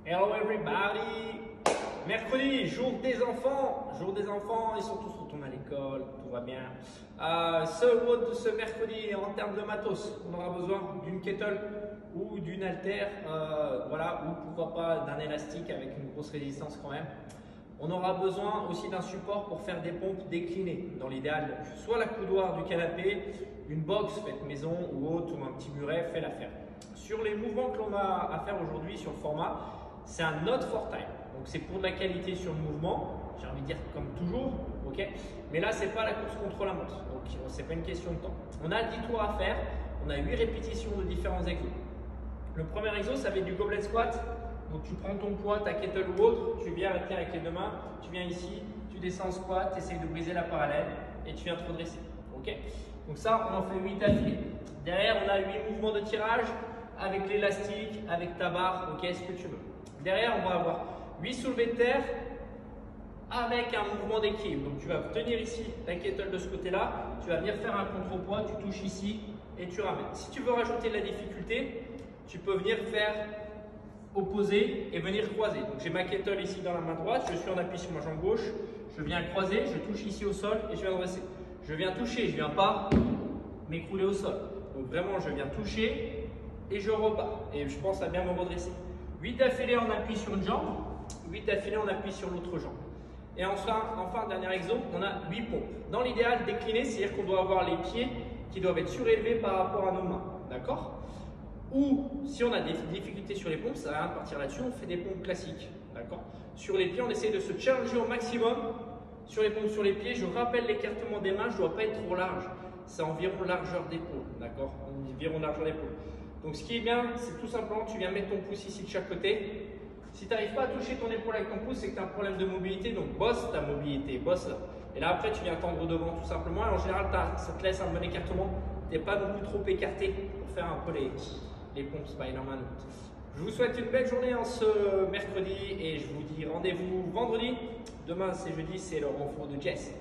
Hello everybody! Mercredi, jour des enfants. Jour des enfants, ils sont tous retournés à l'école, tout va bien. Ce mercredi, en termes de matos, on aura besoin d'une kettle ou d'une haltère, voilà, ou pourquoi pas d'un élastique avec une grosse résistance quand même. On aura besoin aussi d'un support pour faire des pompes déclinées, dans l'idéal. Soit la coudoir du canapé, une box faite maison ou autre, ou un petit muret, fait l'affaire. Sur les mouvements que l'on a à faire aujourd'hui sur le format, c'est un not for time. Donc c'est pour de la qualité sur le mouvement, j'ai envie de dire comme toujours, ok. Mais là, c'est pas la course contre la montre, donc c'est pas une question de temps. On a 10 tours à faire, on a 8 répétitions de différents exos. Le premier exo, ça va être du goblet squat. Donc tu prends ton poids, ta kettle ou autre, tu viens avec les deux mains, tu viens ici, tu descends en squat, tu essayes de briser la parallèle et tu viens te redresser. Ok. Donc ça, on en fait 8 affilés. Derrière, on a 8 mouvements de tirage avec l'élastique, avec ta barre, ok, ce que tu veux. Derrière, on va avoir 8 soulevés de terre avec un mouvement d'équilibre. Donc tu vas tenir ici la kettle de ce côté-là, tu vas venir faire un contrepoids, tu touches ici et tu ramènes. Si tu veux rajouter de la difficulté, tu peux venir faire opposé et venir croiser. Donc j'ai ma kettle ici dans la main droite, je suis en appui sur ma jambe gauche, je viens croiser, je touche ici au sol et je viens dresser. Je viens toucher, je ne viens pas m'écrouler au sol. Donc vraiment, je viens toucher et je repars. Et je pense à bien me redresser. 8 d'affilée en appui sur une jambe, 8 d'affilée en appui sur l'autre jambe. Et enfin, dernier exemple, on a 8 pompes. Dans l'idéal, décliné, c'est-à-dire qu'on doit avoir les pieds qui doivent être surélevés par rapport à nos mains. D'accord? Ou si on a des difficultés sur les pompes, ça va partir là-dessus, on fait des pompes classiques. D'accord? Sur les pieds, on essaie de se challenger au maximum. Sur les pompes sur les pieds, je rappelle l'écartement des mains, je ne dois pas être trop large. C'est environ largeur d'épaule. D'accord? Environ largeur d'épaule. Donc ce qui est bien, c'est tout simplement, tu viens mettre ton pouce ici de chaque côté. Si tu n'arrives pas à toucher ton épaule avec ton pouce, c'est que tu as un problème de mobilité. Donc bosse ta mobilité, bosse là. Et là après, tu viens tendre devant tout simplement. Et en général, ça te laisse un bon écartement. Tu n'es pas non plus trop écarté pour faire un peu les pompes Spider-Man. Je vous souhaite une belle journée en ce mercredi et je vous dis rendez-vous vendredi. Demain, c'est jeudi, c'est le renfort de Jess.